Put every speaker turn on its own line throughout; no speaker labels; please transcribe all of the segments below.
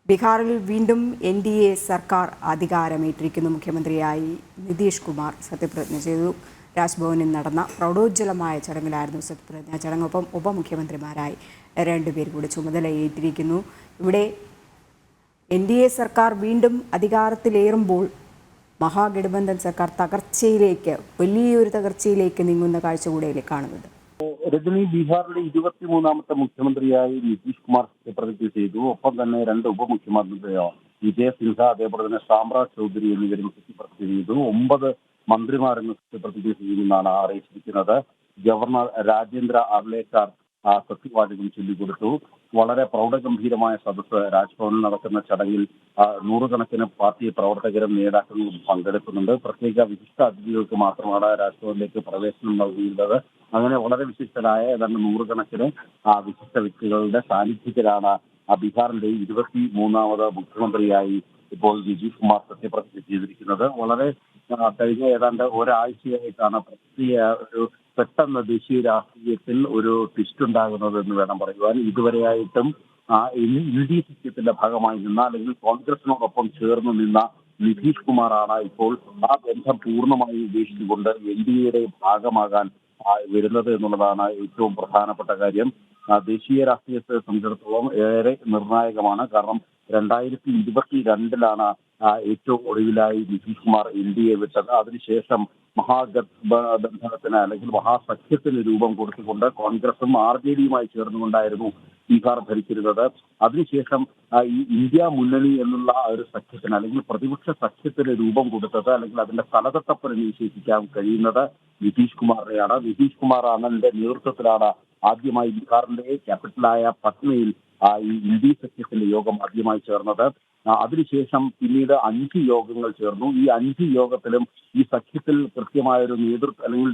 ബീഹാറിൽ വീണ്ടും NDA സർക്കാർ അധികാരമേറ്റിരിക്കുന്നു. മുഖ്യമന്ത്രിയായി നിതീഷ് കുമാർ സത്യപ്രതിജ്ഞ ചെയ്തു. രാജ്ഭവനിൽ നടന്ന പ്രൗഢോജ്വലമായ ചടങ്ങിലായിരുന്നു സത്യപ്രതിജ്ഞ ചടങ്ങൊപ്പം ഉപമുഖ്യമന്ത്രിമാരായി രണ്ടുപേർ കൂടി ചുമതലയേറ്റിരിക്കുന്നു. ഇവിടെ NDA സർക്കാർ വീണ്ടും അധികാരത്തിലേറുമ്പോൾ മഹാഗഠബന്ധൻ സർക്കാർ വലിയൊരു തകർച്ചയിലേക്ക് നീങ്ങുന്ന കാഴ്ച കൂടെയല്ലേ കാണുന്നത്?
രജനി, ബീഹാറിലെ 23ാമത്തെ മുഖ്യമന്ത്രിയായി നിതീഷ് കുമാർ സത്യപ്രതിജ്ഞ ചെയ്തു. ഒപ്പം തന്നെ രണ്ട് ഉപമുഖ്യമന്ത്രിയോ വിജയ് സിൻഹ, അതേപോലെ തന്നെ സാമ്രാജ് ചൗധരി എന്നിവരും സത്യപ്രതിജ്ഞ ചെയ്തു. 9 മന്ത്രിമാരെന്ന് സത്യപ്രതിജ്ഞ ചെയ്യുമെന്നാണ് അറിയിച്ചിരിക്കുന്നത്. ഗവർണർ രാജേന്ദ്ര അർലേക്കർ സത്യവാചകം ചൊല്ലിക്കൊടുത്തു. വളരെ പ്രൗഢഗംഭീരമായ സദസ്സ് രാജ്ഭവനിൽ നടക്കുന്ന ചടങ്ങിൽ നൂറുകണക്കിന് പാർട്ടി പ്രവർത്തകരും നേതാക്കളും പങ്കെടുക്കുന്നുണ്ട്. പ്രത്യേക വിശിഷ്ട അതിഥികൾക്ക് മാത്രമാണ് രാജ്ഭവനിലേക്ക് പ്രവേശനം നൽകിയിരുന്നത്. അങ്ങനെ വളരെ വിശിഷ്ടരായ ഏതാണ്ട് നൂറുകണക്കിന് വിശിഷ്ട വ്യക്തികളുടെ സാന്നിധ്യത്തിലാണ് ബീഹാറിന്റെ 23ാമത് മുഖ്യമന്ത്രിയായി ഇപ്പോൾ നിതീഷ് കുമാർ സത്യപ്രതിജ്ഞ ചെയ്തിരിക്കുന്നത്. വളരെ കഴിഞ്ഞ ഏതാണ്ട് ഒരാഴ്ചയായിട്ടാണ് ഒരു പെട്ടെന്ന് ദേശീയ രാഷ്ട്രീയത്തിൽ ഒരു ട്വിസ്റ്റ് ഉണ്ടാകുന്നത് എന്ന് വേണം പറയുവാൻ. ഇതുവരെയായിട്ടും ഇന്ത്യ സഖ്യത്തിന്റെ ഭാഗമായി നിന്ന, അല്ലെങ്കിൽ കോൺഗ്രസിനോടൊപ്പം ചേർന്ന് നിന്ന നിതീഷ് കുമാറാണ് ഇപ്പോൾ ആ ബന്ധം പൂർണ്ണമായി ഉപേക്ഷിച്ചുകൊണ്ട് NDAയുടെ ഭാഗമാകാൻ വരുന്നത് എന്നുള്ളതാണ് ഏറ്റവും പ്രധാനപ്പെട്ട കാര്യം. ദേശീയ രാഷ്ട്രീയത്തെ സംബന്ധിച്ചിടത്തോളം ഏറെ നിർണായകമാണ്. കാരണം 2022 ഏറ്റവും ഒടുവിലായി നിതീഷ് കുമാർ NDA വിട്ടത്. അതിനുശേഷം മഹാഗഠബന്ധനത്തിന് അല്ലെങ്കിൽ മഹാസഖ്യത്തിന് രൂപം കൊടുത്തുകൊണ്ട് കോൺഗ്രസും RJDയുമായി ചേർന്നുകൊണ്ടായിരുന്നു ബീഹാർ ഭരിച്ചിരുന്നത്. അതിനുശേഷം ഈ ഇന്ത്യ മുന്നണി എന്നുള്ള ഒരു സഖ്യത്തിന്, അല്ലെങ്കിൽ പ്രതിപക്ഷ സഖ്യത്തിന് രൂപം കൊടുത്തത്, അല്ലെങ്കിൽ അതിന്റെ തലതൊട്ടപ്പനെ വിശേഷിക്കാൻ കഴിയുന്നത് നിതീഷ് കുമാറിനെയാണ്. നിതീഷ് കുമാർ അണ്ണന്റെ നേതൃത്വത്തിലാണ് ആദ്യമായി ബീഹാറിന്റെ ക്യാപിറ്റലായ പട്നയിൽ ഈ ഇന്ത്യ സഖ്യത്തിന്റെ യോഗം ആദ്യമായി ചേർന്നത്. അതിനുശേഷം പിന്നീട് 5 യോഗങ്ങൾ ചേർന്നു. ഈ 5 യോഗത്തിലും ഈ സഖ്യത്തിൽ കൃത്യമായ ഒരു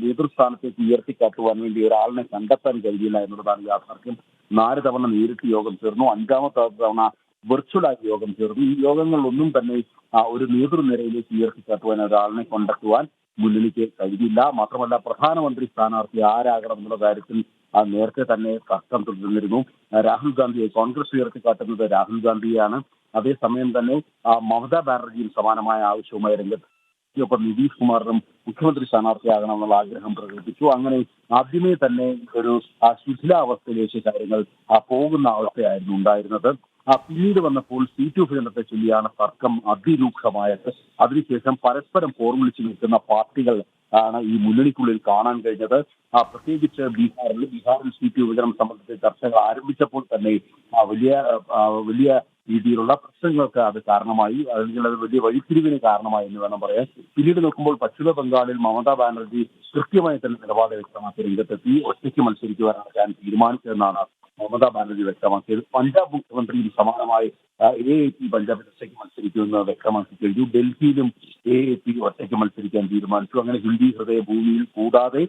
നേതൃസ്ഥാനത്തേക്ക് ഉയർത്തിക്കാട്ടുവാൻ വേണ്ടി ഒരാളിനെ കണ്ടെത്താൻ കഴിയില്ല എന്നുള്ളതാണ് യാഥാർത്ഥ്യം. 4 തവണ നേരിട്ട് യോഗം ചേർന്നു. 5ാമത്തെ തവണ വെർച്വലായി യോഗം ചേർന്നു. ഈ യോഗങ്ങളിലൊന്നും തന്നെ ഒരു നേതൃനിരയിലേക്ക് ഉയർത്തിക്കാട്ടുവാൻ ഒരാളിനെ കണ്ടെത്തുവാൻ മുന്നണിക്ക് കഴിയില്ല. മാത്രമല്ല, പ്രധാനമന്ത്രി സ്ഥാനാർത്ഥി ആരാകണം എന്നുള്ള കാര്യത്തിൽ നേരത്തെ തന്നെ തർക്കം തുടർന്നിരുന്നു. രാഹുൽ ഗാന്ധിയെ കോൺഗ്രസ് ഉയർത്തിക്കാട്ടുന്നത് രാഹുൽ ഗാന്ധിയെയാണ്. അതേസമയം തന്നെ മമതാ ബാനർജിയും സമാനമായ ആവശ്യവുമായി രംഗത്ത്. ഒപ്പം നിതീഷ് കുമാറിനും മുഖ്യമന്ത്രി സ്ഥാനാർത്ഥിയാകണം എന്നുള്ള ആഗ്രഹം പ്രകടിപ്പിച്ചു. അങ്ങനെ ആദ്യമേ തന്നെ ഒരു ശിഥിലാവസ്ഥയിലേക്ക് കാര്യങ്ങൾ പോകുന്ന അവസ്ഥയായിരുന്നു ഉണ്ടായിരുന്നത്. പിന്നീട് വന്നപ്പോൾ സീറ്റ് വിഭജനത്തെ ചൊല്ലിയാണ് തർക്കം അതിരൂക്ഷമായത്. അതിനുശേഷം പരസ്പരം പോർവിളിച്ചു നിൽക്കുന്ന പാർട്ടികൾ ആണ് ഈ മുന്നണിക്കുള്ളിൽ കാണാൻ കഴിഞ്ഞത്. പ്രത്യേകിച്ച് ബീഹാറിൽ സീറ്റ് വിഭജനം സംബന്ധിച്ച് ചർച്ചകൾ ആരംഭിച്ചപ്പോൾ തന്നെ വലിയ രീതിയിലുള്ള പ്രശ്നങ്ങൾക്ക് അത് കാരണമായി, അല്ലെങ്കിൽ അത് വലിയ വഴിത്തിരിവിന് കാരണമായി എന്ന് വേണം പറയാൻ. പിന്നീട് നോക്കുമ്പോൾ പശ്ചിമ ബംഗാളിൽ മമതാ ബാനർജി കൃത്യമായി തന്നെ നിലപാട് വ്യക്തമാക്കി രംഗത്തെത്തി. ഒറ്റയ്ക്ക് മത്സരിക്കുവാനാണ് ഞാൻ തീരുമാനിച്ചതെന്നാണ് മമതാ ബാനർജി വ്യക്തമാക്കിയത്. പഞ്ചാബ് മുഖ്യമന്ത്രിയും സമാനമായി AAP പഞ്ചാബിൽ ഒറ്റയ്ക്ക് മത്സരിക്കുമെന്ന് വ്യക്തമാക്കി കഴിഞ്ഞു. ഡൽഹിയിലും AAP ഒറ്റയ്ക്ക് മത്സരിക്കാൻ തീരുമാനിച്ചു. അങ്ങനെ ഹിന്ദി ഹൃദയഭൂമിയിൽ കൂടാതെ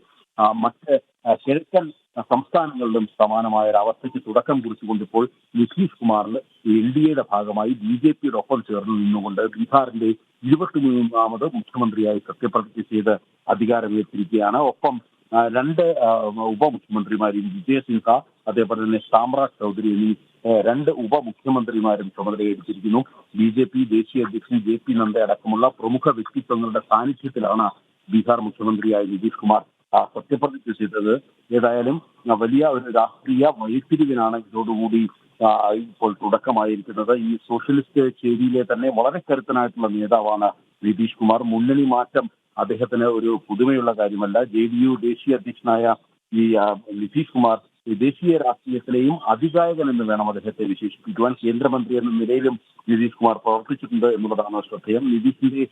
മറ്റ് കിഴക്കൻ സംസ്ഥാനങ്ങളിലും സമാനമായ ഒരു അവസ്ഥയ്ക്ക് തുടക്കം കുറിച്ചുകൊണ്ടിപ്പോൾ നിതീഷ് കുമാറിന് NDAയുടെ ഭാഗമായി BJPയുടെ ഒപ്പം ചേർന്ന് നിന്നുകൊണ്ട് ബീഹാറിന്റെ 23ാമത് മുഖ്യമന്ത്രിയായി സത്യപ്രതിജ്ഞ ചെയ്ത് അധികാരമേറ്റിരിക്കുകയാണ്. ഒപ്പം 2 ഉപമുഖ്യമന്ത്രിമാരും വിജയ് സിൻഹ, അതേപോലെ തന്നെ സാമ്രാജ് ചൗധരി എന്നീ 2 ഉപമുഖ്യമന്ത്രിമാരും ചുമതലയേറ്റിരിക്കുന്നു. BJP ദേശീയ അധ്യക്ഷൻ JP നദ്ദ അടക്കമുള്ള പ്രമുഖ വ്യക്തിത്വങ്ങളുടെ സാന്നിധ്യത്തിലാണ് ബീഹാർ മുഖ്യമന്ത്രിയായി നിതീഷ് കുമാർ സത്യപ്രതിജ്ഞ ചെയ്തത്. ഏതായാലും വലിയ ഒരു രാഷ്ട്രീയ വഴിത്തിരിവിനാണ് ഇതോടുകൂടി ഇപ്പോൾ തുടക്കമായിരിക്കുന്നത്. ഈ സോഷ്യലിസ്റ്റ് ചേരിയിലെ തന്നെ വളരെ കരുത്തനായിട്ടുള്ള നേതാവാണ് നിതീഷ് കുമാർ. മുന്നണി മാറ്റം അദ്ദേഹത്തിന് ഒരു പുതുമയുള്ള കാര്യമല്ല. JDU ദേശീയ അധ്യക്ഷനായ ഈ നിതീഷ് കുമാർ ദേശീയ രാഷ്ട്രീയത്തിലെയും അതികായകൻ എന്ന് വേണം അദ്ദേഹത്തെ വിശേഷിപ്പിക്കുവാൻ. കേന്ദ്രമന്ത്രി എന്ന നിലയിലും നിതീഷ് കുമാർ പ്രവർത്തിച്ചിട്ടുണ്ട് എന്നുള്ളതാണ് ശ്രദ്ധേയം. നിതീഷിന്റെ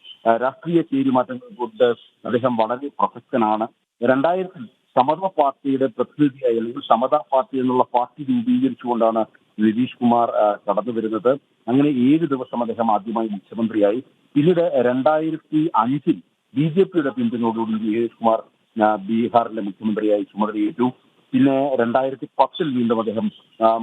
രാഷ്ട്രീയ ചേരിമാറ്റങ്ങൾ കൊണ്ട് അദ്ദേഹം വളരെ പ്രസക്തനാണ്. 2000 സമത പാർട്ടിയുടെ പ്രതിനിധിയായി, അല്ലെങ്കിൽ സമതാ പാർട്ടി എന്നുള്ള പാർട്ടി രൂപീകരിച്ചുകൊണ്ടാണ് നിതീഷ് കുമാർ കടന്നു വരുന്നത്. അങ്ങനെ 7 ദിവസം അദ്ദേഹം ആദ്യമായി മുഖ്യമന്ത്രിയായി. പിന്നീട് 2005 BJPയുടെ പിന്തുണയോടുകൂടി നിതീഷ് കുമാർ ബീഹാറിന്റെ മുഖ്യമന്ത്രിയായി ചുമതലയേറ്റു. പിന്നെ 2010 വീണ്ടും അദ്ദേഹം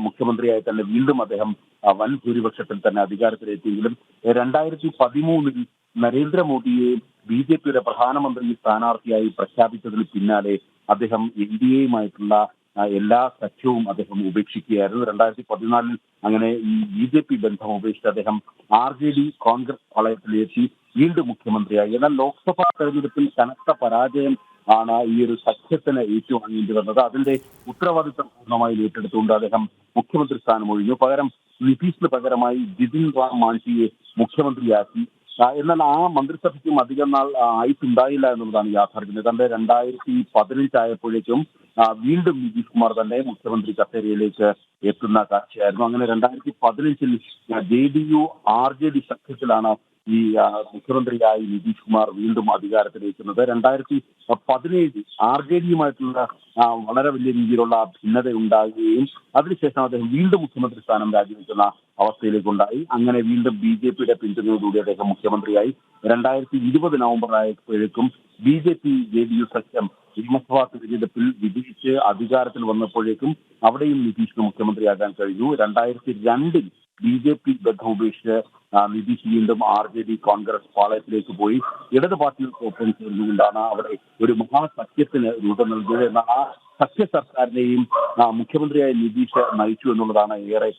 മുഖ്യമന്ത്രിയായി തന്നെ അദ്ദേഹം വൻ ഭൂരിപക്ഷത്തിൽ തന്നെ അധികാരത്തിലെത്തിയെങ്കിലും 2013 നരേന്ദ്രമോദിയെ BJPയുടെ പ്രധാനമന്ത്രി സ്ഥാനാർത്ഥിയായി പ്രഖ്യാപിച്ചതിന് പിന്നാലെ അദ്ദേഹം NDAയുമായിട്ടുള്ള എല്ലാ സഖ്യവും അദ്ദേഹം ഉപേക്ഷിക്കുകയായിരുന്നു. 2014 അങ്ങനെ ഈ BJP ബന്ധം ഉപേക്ഷിച്ച് അദ്ദേഹം RJD കോൺഗ്രസ് പാളയത്തിലെത്തി വീണ്ടും മുഖ്യമന്ത്രിയായി. എന്നാൽ ലോക്സഭാ തെരഞ്ഞെടുപ്പിൽ കനത്ത പരാജയം ആണ് ഈ ഒരു സഖ്യത്തിന് ഏറ്റുവാങ്ങേണ്ടി വന്നത്. അതിന്റെ ഉത്തരവാദിത്തം പൂർണ്ണമായി ഏറ്റെടുത്തുകൊണ്ട് അദ്ദേഹം മുഖ്യമന്ത്രി സ്ഥാനം ഒഴിഞ്ഞു. പകരം നിതീഷിന് പകരമായി ജിതിൻ റാം മാഞ്ചിയെ മുഖ്യമന്ത്രിയാക്കി. എന്നാൽ ആ മന്ത്രിസഭയ്ക്കും അധികം നാൾ ആയിട്ടുണ്ടായില്ല എന്നുള്ളതാണ് യാഥാർത്ഥ്യം. ഏതാണ്ട് 2015 ആയപ്പോഴേക്കും വീണ്ടും നിതീഷ് കുമാർ തന്നെ മുഖ്യമന്ത്രി കസേരയിലേക്ക് എത്തുന്ന കാഴ്ചയായിരുന്നു. അങ്ങനെ 2015 JDU RJD സഖ്യത്തിലാണ് ഈ മുഖ്യമന്ത്രിയായി നിതീഷ് കുമാർ വീണ്ടും അധികാരത്തിലേക്കുന്നത്. 2017 RJDയുമായിട്ടുള്ള വളരെ വലിയ രീതിയിലുള്ള ഭിന്നത ഉണ്ടാകുകയും അതിനുശേഷം അദ്ദേഹം വീണ്ടും മുഖ്യമന്ത്രി സ്ഥാനം രാജിവെക്കുന്ന അവസ്ഥയിലേക്കുണ്ടായി. അങ്ങനെ വീണ്ടും BJPയുടെ പിന്തുണയോടുകൂടി അദ്ദേഹം മുഖ്യമന്ത്രിയായി. 2020 നവംബർ ആയപ്പോഴേക്കും BJP JDU സഖ്യം നിയമസഭാ തെരഞ്ഞെടുപ്പിൽ വിജയിച്ച് അധികാരത്തിൽ വന്നപ്പോഴേക്കും അവിടെയും നിതീഷിന് മുഖ്യമന്ത്രിയാകാൻ കഴിഞ്ഞു. 2002 BJP ബന്ധം ഉപേക്ഷിച്ച് നിതീഷ് വീണ്ടും RJD കോൺഗ്രസ് പാളയത്തിലേക്ക് പോയി. ഇടത് പാർട്ടികൾക്കൊപ്പം ചേർന്നുകൊണ്ടാണ് അവിടെ ഒരു മഹാസഖ്യത്തിന് രൂപം നൽകിയത്. എന്നാൽ ആ സഖ്യ സർക്കാരിനെയും മുഖ്യമന്ത്രിയായ നിതീഷ് നയിച്ചു എന്നുള്ളതാണ് ഏറെ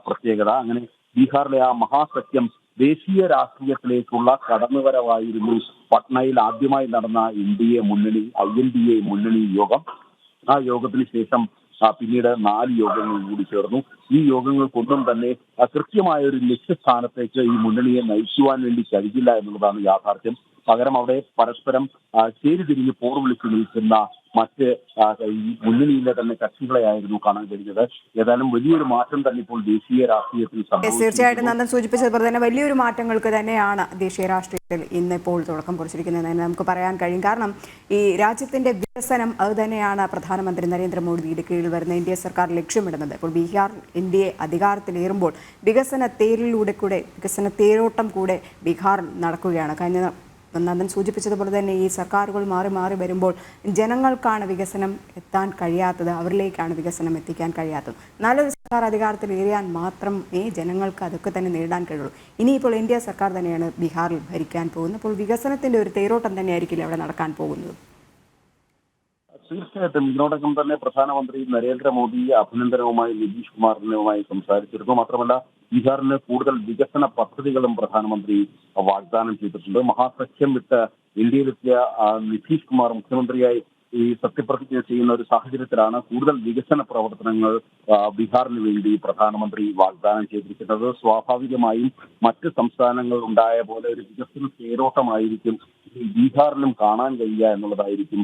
പ്രത്യേകത. അങ്ങനെ ബീഹാറിലെ ആ മഹാസഖ്യം ദേശീയ രാഷ്ട്രീയത്തിലേക്കുള്ള കടന്നുവരവായിരുന്നു പട്നയിൽ ആദ്യമായി നടന്ന INDA മുന്നണി യോഗം. ആ യോഗത്തിന് ശേഷം പിന്നീട് 4 യോഗങ്ങൾ കൂടി ചേർന്നു. ഈ യോഗങ്ങൾക്കൊന്നും തന്നെ കൃത്യമായ ഒരു ലക്ഷ്യസ്ഥാനത്തേക്ക് ഈ മുന്നണിയെ നയിക്കുവാൻ വേണ്ടി കഴിഞ്ഞില്ല എന്നുള്ളതാണ് യാഥാർത്ഥ്യം. പകരം അവിടെ പരസ്പരം ചേരിതിരിഞ്ഞ് പോർവിളിച്ചു നിൽക്കുന്ന മറ്റ് ഈ മുന്നണിയിലെ തന്നെ കക്ഷികളെയായിരുന്നു കാണാൻ കഴിഞ്ഞത്. ഏതായാലും വലിയൊരു മാറ്റം തന്നെ ഇപ്പോൾ ദേശീയ രാഷ്ട്രീയത്തിൽ
തീർച്ചയായിട്ടും നന്ദൻ സൂചിപ്പിച്ചതുപോലെ തന്നെ വലിയൊരു മാറ്റങ്ങൾക്ക് തന്നെയാണ് ദേശീയ രാഷ്ട്രീയത്തിൽ ഇന്നിപ്പോൾ തുടക്കം കുറിച്ചിരിക്കുന്നതെന്ന് നമുക്ക് പറയാൻ കഴിയും. കാരണം ഈ രാജ്യത്തിന്റെ വികസനം അത് തന്നെയാണ് പ്രധാനമന്ത്രി നരേന്ദ്രമോദിയുടെ കീഴിൽ വരുന്ന NDA സർക്കാർ ലക്ഷ്യമിടുന്നത്. ഇപ്പോൾ ബീഹാർ NDA അധികാരത്തിലേറുമ്പോൾ വികസന തേരോട്ടം കൂടെ ബീഹാർ നടക്കുകയാണ്. കഴിഞ്ഞ നന്ദൻ സൂചിപ്പിച്ചതുപോലെ തന്നെ ഈ സർക്കാരുകൾ മാറി മാറി വരുമ്പോൾ ജനങ്ങൾക്കാണ് വികസനം എത്താൻ കഴിയാത്തത്, അവരിലേക്കാണ് വികസനം എത്തിക്കാൻ കഴിയാത്തത്. നല്ലൊരു സർക്കാർ അധികാരത്തിലേറിയാൽ മാത്രമേ ജനങ്ങൾക്ക് അതൊക്കെ തന്നെ നേടാൻ കഴിയുള്ളൂ. ഇനിയിപ്പോൾ NDA സർക്കാർ തന്നെയാണ് ബീഹാറിൽ ഭരിക്കാൻ പോകുന്നത്. അപ്പോൾ വികസനത്തിന്റെ ഒരു തേരോട്ടം തന്നെയായിരിക്കില്ല അവിടെ നടക്കാൻ പോകുന്നത്.
തീർച്ചയായിട്ടും ഇതിനോടകം തന്നെ പ്രധാനമന്ത്രി നരേന്ദ്രമോദി അഭിനന്ദനവുമായി നിതീഷ് കുമാറിനുമായി സംസാരിച്ചിരുന്നു. മാത്രമല്ല ബീഹാറിന് കൂടുതൽ വികസന പദ്ധതികളും പ്രധാനമന്ത്രി വാഗ്ദാനം ചെയ്തിട്ടുണ്ട്. മഹാസഖ്യം വിട്ട് ഇന്ത്യയിലെത്തിയ നിതീഷ് കുമാർ മുഖ്യമന്ത്രിയായി ഈ സത്യപ്രതിജ്ഞ ചെയ്യുന്ന ഒരു സാഹചര്യത്തിലാണ് കൂടുതൽ വികസന പ്രവർത്തനങ്ങൾ ബീഹാറിന് വേണ്ടി പ്രധാനമന്ത്രി വാഗ്ദാനം ചെയ്തിരിക്കുന്നത്. സ്വാഭാവികമായും മറ്റ് സംസ്ഥാനങ്ങൾ ഉണ്ടായ പോലെ ഒരു വികസന തേരോട്ടമായിരിക്കും ബീഹാറിലും കാണാൻ കഴിയുക എന്നുള്ളതായിരിക്കും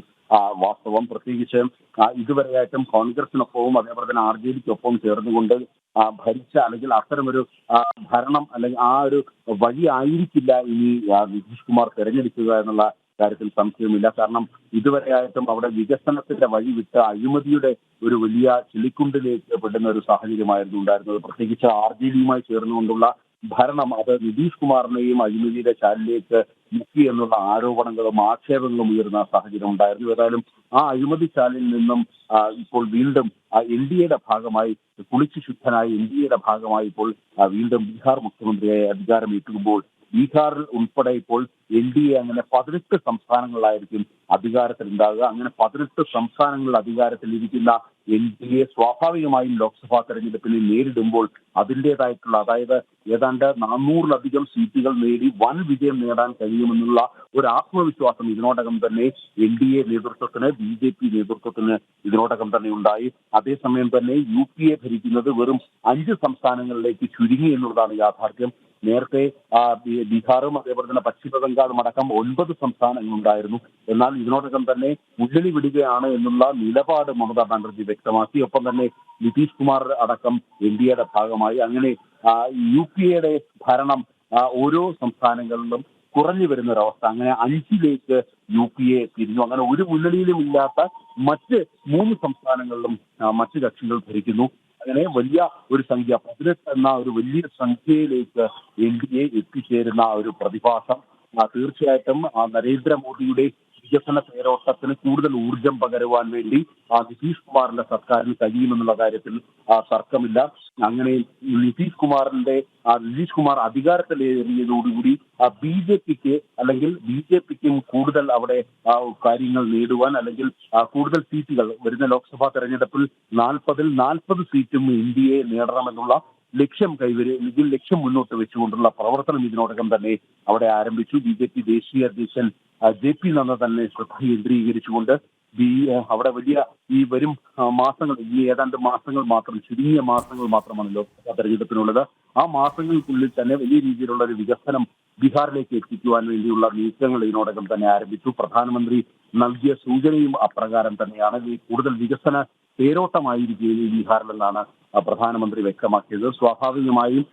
വാസ്തവം. പ്രത്യേകിച്ച് ഇതുവരെയായിട്ടും കോൺഗ്രസിനൊപ്പവും അതേപോലെ തന്നെ RJDക്കൊപ്പം ചേർന്നുകൊണ്ട് ഭരിച്ച അല്ലെങ്കിൽ അത്തരമൊരു ഭരണം അല്ലെങ്കിൽ ആ ഒരു വഴി ആയിരിക്കില്ല ഇനി നിതീഷ് കുമാർ തെരഞ്ഞെടുക്കുക എന്നുള്ള കാര്യത്തിൽ സംശയമില്ല. കാരണം ഇതുവരെയായിട്ടും അവിടെ വികസനത്തിന്റെ വഴി വിട്ട് അഴിമതിയുടെ ഒരു വലിയ ചെളിക്കുണ്ടിലേക്ക് പെടുന്ന ഒരു സാഹചര്യമായിരുന്നു ഉണ്ടായിരുന്നത്. പ്രത്യേകിച്ച് RJDയുമായി ചേർന്നുകൊണ്ടുള്ള ഭരണം അത് നിതീഷ് കുമാറിനെയും അഴിമതിയുടെ ചാലിലേക്ക് മുക്കി എന്നുള്ള ആരോപണങ്ങളും ആക്ഷേപങ്ങളും ഉയർന്ന സാഹചര്യം ഉണ്ടായിരുന്നു. ഏതായാലും ആ അഴിമതി ചാലിൽ നിന്നും ഇപ്പോൾ വീണ്ടും NDAയുടെ ഭാഗമായി കുളിച്ചു ശുദ്ധനായി NDAയുടെ ഭാഗമായി ഇപ്പോൾ വീണ്ടും ബീഹാർ മുഖ്യമന്ത്രിയായി അധികാരമേറ്റുമ്പോൾ ബീഹാറിൽ ഉൾപ്പെടെ ഇപ്പോൾ NDA അങ്ങനെ 18 സംസ്ഥാനങ്ങളിലായിരിക്കും അധികാരത്തിലുണ്ടാകുക. അങ്ങനെ 18 സംസ്ഥാനങ്ങളിൽ അധികാരത്തിലിരിക്കുന്ന NDA സ്വാഭാവികമായും ലോക്സഭാ തെരഞ്ഞെടുപ്പിനെ നേരിടുമ്പോൾ അതിൻ്റെതായിട്ടുള്ള അതായത് ഏതാണ്ട് 400-ലധികം സീറ്റുകൾ നേടി വൻ വിജയം നേടാൻ കഴിയുമെന്നുള്ള ഒരു ആത്മവിശ്വാസം ഇതിനോടകം തന്നെ NDA നേതൃത്വത്തിന് BJP നേതൃത്വത്തിന് ഇതിനോടകം തന്നെ ഉണ്ടായി. അതേസമയം തന്നെ UPA ഭരിക്കുന്നത് വെറും 5 സംസ്ഥാനങ്ങളിലേക്ക് ചുരുങ്ങി എന്നുള്ളതാണ് യാഥാർത്ഥ്യം. നേരത്തെ ബീഹാറും അതേപോലെ തന്നെ പശ്ചിമ ബംഗാളും അടക്കം 9 സംസ്ഥാനങ്ങളുണ്ടായിരുന്നു. എന്നാൽ ഇതിനോടകം തന്നെ മുന്നണി വിടുകയാണ് എന്നുള്ള നിലപാട് മമതാ ബാനർജി വ്യക്തമാക്കി. ഒപ്പം തന്നെ നിതീഷ് കുമാർ അടക്കം NDAയുടെ ഭാഗമായി. അങ്ങനെ UPAയുടെ ഭരണം ഓരോ സംസ്ഥാനങ്ങളിലും കുറഞ്ഞു വരുന്ന ഒരവസ്ഥ. അങ്ങനെ 5ലേക്ക് UPA തിരിഞ്ഞു. അങ്ങനെ ഒരു മുന്നണിയിലും ഇല്ലാത്ത മറ്റ് 3 സംസ്ഥാനങ്ങളിലും മറ്റ് കക്ഷികൾ ഭരിക്കുന്നു. അങ്ങനെ വലിയ ഒരു സംഖ്യ 18 എന്ന ഒരു വലിയ സംഖ്യയിലേക്ക് NDA എത്തിച്ചേരുന്ന ഒരു പ്രതിഭാസം തീർച്ചയായിട്ടും നരേന്ദ്രമോദിയുടെ വികസന തേരോട്ടത്തിന് കൂടുതൽ ഊർജം പകരുവാൻ വേണ്ടി നിതീഷ് കുമാറിന്റെ സർക്കാരിന് കഴിയുമെന്നുള്ള കാര്യത്തിൽ തർക്കമില്ല. അങ്ങനെ നിതീഷ് കുമാർ അധികാരത്തിലേറിയതോടുകൂടി ബി.ജെ.പിക്ക് അല്ലെങ്കിൽ ബി.ജെ.പിക്കും കൂടുതൽ അവിടെ കാര്യങ്ങൾ നേടുവാൻ അല്ലെങ്കിൽ കൂടുതൽ സീറ്റുകൾ വരുന്ന ലോക്സഭാ തെരഞ്ഞെടുപ്പിൽ 40 സീറ്റും ഇന്ത്യയെ നേടണമെന്നുള്ള ലക്ഷ്യം മുന്നോട്ട് വെച്ചുകൊണ്ടുള്ള പ്രവർത്തനം ഇതിനോടകം തന്നെ അവിടെ ആരംഭിച്ചു. ബി.ജെ.പി ദേശീയ അധ്യക്ഷൻ JP നദ്ദ തന്നെ ശ്രദ്ധ കേന്ദ്രീകരിച്ചുകൊണ്ട് അവിടെ വലിയ ഈ വരും മാസങ്ങൾ, ഈ ഏതാണ്ട് ചുരുങ്ങിയ മാസങ്ങൾ മാത്രമാണ് ലോക്സഭാ തെരഞ്ഞെടുപ്പിനുള്ളത്. ആ മാസങ്ങൾക്കുള്ളിൽ തന്നെ വലിയ രീതിയിലുള്ള ഒരു വികസനം ബീഹാറിലേക്ക് എത്തിക്കുവാൻ വേണ്ടിയുള്ള നീക്കങ്ങൾ ഇതിനോടകം തന്നെ ആരംഭിച്ചു. പ്രധാനമന്ത്രി നൽകിയ സൂചനയും അപ്രകാരം തന്നെയാണ്. കൂടുതൽ വികസന തേരോട്ടമായിരിക്കും ബീഹാറിലെന്നാണ് പ്രധാനമന്ത്രി വ്യക്തമാക്കിയത്. സ്വാഭാവികമായും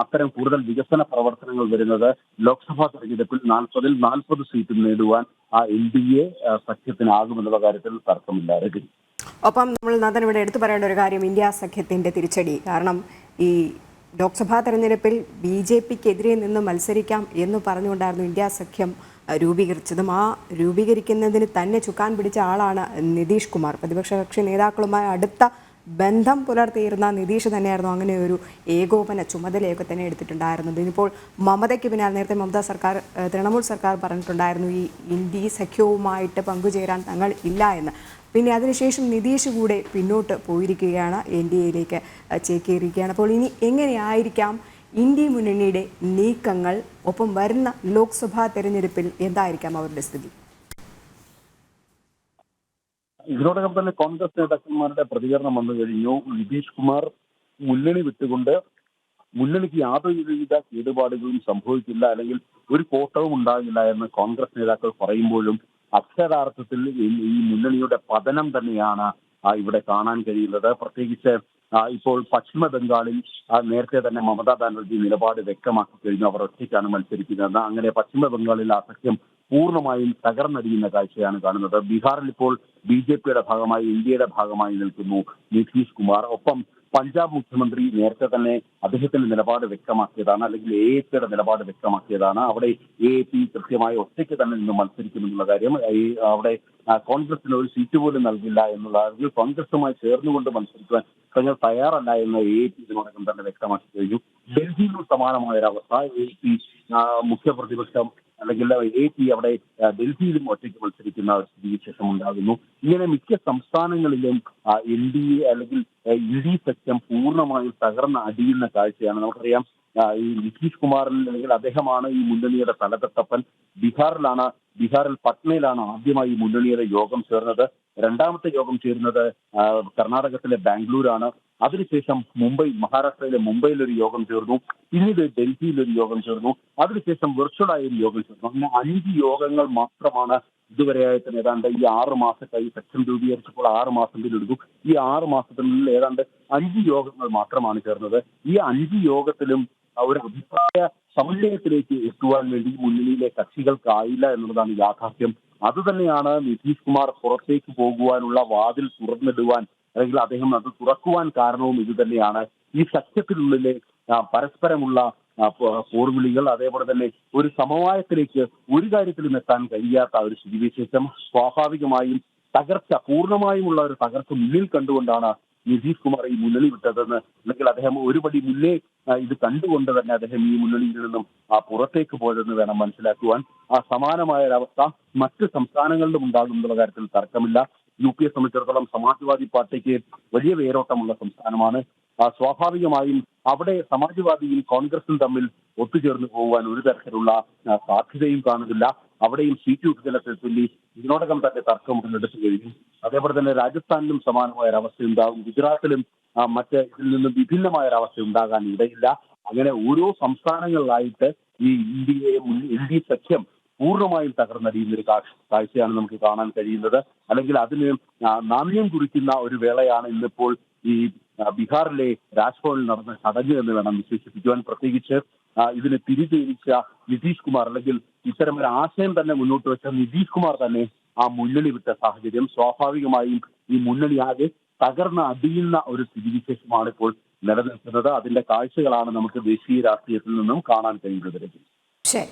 അത്തരം കൂടുതൽ വികസന പ്രവർത്തനങ്ങൾ വരുന്നത് ലോക്സഭാ തെരഞ്ഞെടുപ്പിൽ 40 സീറ്റും നേടുവാൻ NDA സഖ്യത്തിനാകുമെന്നുള്ള കാര്യത്തിൽ തർക്കമില്ല. രജനി,
ഒപ്പം നമ്മൾ നന്ദൻ ഇവിടെ എടുത്തു പറയേണ്ട ഒരു കാര്യം ഇന്ത്യ സഖ്യത്തിന്റെ തിരിച്ചടി. കാരണം ഈ ലോക്സഭാ തെരഞ്ഞെടുപ്പിൽ BJPക്കെതിരെ നിന്ന് മത്സരിക്കാം എന്ന് പറഞ്ഞുകൊണ്ടായിരുന്നു ഇന്ത്യ സഖ്യം രൂപീകരിച്ചതും. ആ രൂപീകരിക്കുന്നതിന് തന്നെ ചുക്കാൻ പിടിച്ച ആളാണ് നിതീഷ് കുമാർ. പ്രതിപക്ഷ കക്ഷി നേതാക്കളുമായി അടുത്ത ബന്ധം പുലർത്തിയിരുന്ന നിതീഷ് തന്നെയായിരുന്നു അങ്ങനെ ഒരു ഏകോപന ചുമതലയൊക്കെ തന്നെ എടുത്തിട്ടുണ്ടായിരുന്നത്. ഇനിയിപ്പോൾ മമതയ്ക്ക് പിന്നാലെ നേരത്തെ തൃണമൂൽ സർക്കാർ പറഞ്ഞിട്ടുണ്ടായിരുന്നു ഈ ഇന്ത്യ സഖ്യവുമായിട്ട് പങ്കുചേരാൻ തങ്ങൾ ഇല്ല എന്ന്. പിന്നെ അതിനുശേഷം നിതീഷ് കൂടെ പിന്നോട്ട് പോയിരിക്കുകയാണ്, NDAയിലേക്ക് ചേക്കേറിയിരിക്കുകയാണ്. അപ്പോൾ ഇനി എങ്ങനെയായിരിക്കാം ഇന്ത്യ മുന്നണിയുടെ നീക്കങ്ങൾ? ഒപ്പം വരുന്ന ലോക്സഭാ തെരഞ്ഞെടുപ്പിൽ എന്തായിരിക്കാം അവരുടെ സ്ഥിതി?
ഇതിനോടകം തന്നെ കോൺഗ്രസ് നേതാക്കന്മാരുടെ പ്രതികരണം വന്നു കഴിഞ്ഞു. നിതീഷ് കുമാർ മുന്നണി വിട്ടുകൊണ്ട് മുന്നണിക്ക് യാതൊരുവിധ കേടുപാടുകളും സംഭവിക്കില്ല, അല്ലെങ്കിൽ ഒരു കോട്ടവും ഉണ്ടാകില്ല എന്ന് കോൺഗ്രസ് നേതാക്കൾ പറയുമ്പോഴും അക്ഷരാർത്ഥത്തിൽ ഈ മുന്നണിയുടെ പതനം തന്നെയാണ് ഇവിടെ കാണാൻ കഴിയുന്നത്. പ്രത്യേകിച്ച് ഇപ്പോൾ പശ്ചിമ ബംഗാളിൽ നേരത്തെ തന്നെ മമതാ ബാനർജി നിലപാട് വ്യക്തമാക്കി കഴിഞ്ഞു. അവർ ഒറ്റയ്ക്കാണ് മത്സരിക്കുന്നത്. അങ്ങനെ പശ്ചിമ ബംഗാളിൽ ആ സഖ്യം പൂർണ്ണമായും തകർന്നടിയുന്ന കാഴ്ചയാണ് കാണുന്നത്. ബീഹാറിൽ ഇപ്പോൾ BJPയുടെ ഭാഗമായി, ഇന്ത്യയുടെ ഭാഗമായി നിൽക്കുന്നു നിതീഷ് കുമാർ. ഒപ്പം പഞ്ചാബ് മുഖ്യമന്ത്രി നേരത്തെ തന്നെ അദ്ദേഹത്തിന്റെ നിലപാട് വ്യക്തമാക്കിയതാണ്, അല്ലെങ്കിൽ AAPയുടെ നിലപാട് വ്യക്തമാക്കിയതാണ്. അവിടെ AAP കൃത്യമായി ഒറ്റയ്ക്ക് തന്നെ നിന്ന് മത്സരിക്കുമെന്നുള്ള കാര്യം, അവിടെ കോൺഗ്രസിന് ഒരു സീറ്റ് പോലും നൽകില്ല എന്നുള്ള, അല്ലെങ്കിൽ കോൺഗ്രസുമായി ചേർന്നുകൊണ്ട് മത്സരിക്കുവാൻ തങ്ങൾ തയ്യാറല്ല എന്ന് AAP ഇതിനോടകം തന്നെ വ്യക്തമാക്കി കഴിഞ്ഞു. ഡൽഹിയിലും സമാനമായ ഒരവസ്ഥ. AAP മുഖ്യ പ്രതിപക്ഷം അല്ലെങ്കിൽ AAP അവിടെ ഡൽഹിയിലും ഒറ്റയ്ക്ക് മത്സരിക്കുന്ന സ്ഥിതിവിശേഷം ഉണ്ടാകുന്നു. ഇങ്ങനെ മിക്ക സംസ്ഥാനങ്ങളിലും NDA അല്ലെങ്കിൽ ഇന്ത്യ സഖ്യം പൂർണ്ണമായും തകർന്ന് അടിയുന്ന കാഴ്ചയാണ്. നമുക്കറിയാം ഈ നിതീഷ് കുമാറിൽ, അല്ലെങ്കിൽ അദ്ദേഹമാണ് ഈ മുന്നണിയുടെ തലതൊട്ടപ്പൻ. ബീഹാറിൽ പട്നയിലാണ് ആദ്യമായി ഈ മുന്നണിയുടെ യോഗം ചേർന്നത്. രണ്ടാമത്തെ യോഗം ചേരുന്നത് കർണാടകത്തിലെ ബാംഗ്ലൂരാണ്. അതിനുശേഷം മഹാരാഷ്ട്രയിലെ മുംബൈയിൽ ഒരു യോഗം ചേർന്നു. പിന്നീട് ഡൽഹിയിൽ ഒരു യോഗം ചേർന്നു. അതിനുശേഷം വെർച്വലായി ഒരു യോഗം ചേർന്നു. അങ്ങനെ 5 യോഗങ്ങൾ മാത്രമാണ് ഇതുവരെയായിട്ട്. ഏതാണ്ട് ഈ 6 മാസത്തായി സെക്ഷൻ രൂപീകരിച്ചപ്പോൾ 6 മാസം പിന്നിടുന്നു. ഈ 6 മാസത്തിനുള്ളിൽ ഏതാണ്ട് 5 യോഗങ്ങൾ മാത്രമാണ് ചേർന്നത്. ഈ 5 യോഗത്തിലും ഒരു അഭിപ്രായ സമന്വയത്തിലേക്ക് എത്തുവാൻ വേണ്ടി മുന്നണിയിലെ കക്ഷികൾക്കായില്ല എന്നുള്ളതാണ് യാഥാർത്ഥ്യം. അതുതന്നെയാണ് നിതീഷ് കുമാർ പുറത്തേക്ക് പോകുവാനുള്ള വാതിൽ തുറന്നിടുവാൻ, അല്ലെങ്കിൽ അദ്ദേഹം അത് തുറക്കുവാൻ കാരണവും ഇത് തന്നെയാണ്. ഈ സഖ്യത്തിനുള്ളിലെ പരസ്പരമുള്ള പോർവിളികൾ, അതേപോലെ തന്നെ ഒരു സമവായത്തിലേക്ക് ഒരു കാര്യത്തിലും എത്താൻ കഴിയാത്ത ഒരു സ്ഥിതിവിശേഷം, സ്വാഭാവികമായും പൂർണ്ണമായുമുള്ള ഒരു തകർച്ച മുന്നിൽ കണ്ടുകൊണ്ടാണ് നിതീഷ് കുമാർ ഈ മുന്നണി വിട്ടതെന്ന്, അല്ലെങ്കിൽ അദ്ദേഹം ഒരുപടി മുന്നേ ഇത് കണ്ടുകൊണ്ട് തന്നെ അദ്ദേഹം ഈ മുന്നണിയിൽ നിന്നും പുറത്തേക്ക് പോയതെന്ന് വേണം മനസ്സിലാക്കുവാൻ. സമാനമായ ഒരവസ്ഥ മറ്റ് സംസ്ഥാനങ്ങളിലും ഉണ്ടാകും എന്നുള്ള കാര്യത്തിൽ തർക്കമില്ല. UP യെ സംബന്ധിച്ചിടത്തോളം സമാജ്വാദി പാർട്ടിക്ക് വലിയ വേരോട്ടമുള്ള സംസ്ഥാനമാണ്. സ്വാഭാവികമായും അവിടെ സമാജ്വാദിയും കോൺഗ്രസും തമ്മിൽ ഒത്തുചേർന്ന് പോകുവാൻ ഒരു തരത്തിലുള്ള സാധ്യതയും കാണുന്നില്ല. അവിടെയും സീറ്റ് വിഭജനത്തെ ചൊല്ലി ഇതിനോടകം തന്നെ തർക്കം ഉടലെടുത്തു കഴിഞ്ഞു. അതേപോലെ തന്നെ രാജസ്ഥാനിലും സമാനമായ ഒരവസ്ഥ ഉണ്ടാകും. ഗുജറാത്തിലും ഇതിൽ നിന്നും വിഭിന്നമായ ഒരവസ്ഥ ഉണ്ടാകാൻ ഇടയില്ല. അങ്ങനെ ഓരോ സംസ്ഥാനങ്ങളിലായിട്ട് ഈ ഇന്ത്യ സഖ്യം പൂർണ്ണമായും തകർന്നടിയുന്ന ഒരു കാഴ്ചയാണ് നമുക്ക് കാണാൻ കഴിയുന്നത്. അല്ലെങ്കിൽ അതിന് നാണ്യം കുറിക്കുന്ന ഒരു വേളയാണ് ഇന്നിപ്പോൾ ഈ ബീഹാറിലെ രാജ്ഭവനിൽ നടന്ന ചടങ്ങ് എന്ന് വേണം വിശേഷിപ്പിക്കുവാൻ. പ്രത്യേകിച്ച് ഇതിന് തിരിതെളിച്ച നിതീഷ് കുമാർ, അല്ലെങ്കിൽ ഇത്തരം ഒരു ആശയം തന്നെ മുന്നോട്ട് വെച്ച നിതീഷ് കുമാർ തന്നെ ആ മുന്നണി വിട്ട സാഹചര്യം, സ്വാഭാവികമായും ഈ മുന്നണി ആകെ തകർന്ന് അടിയുന്ന ഒരു സ്ഥിതിവിശേഷമാണ് ഇപ്പോൾ നിലനിൽക്കുന്നത്. അതിന്റെ കാഴ്ചകളാണ് നമുക്ക് ദേശീയ രാഷ്ട്രീയത്തിൽ നിന്നും കാണാൻ കഴിയുന്നത്.
ശരി.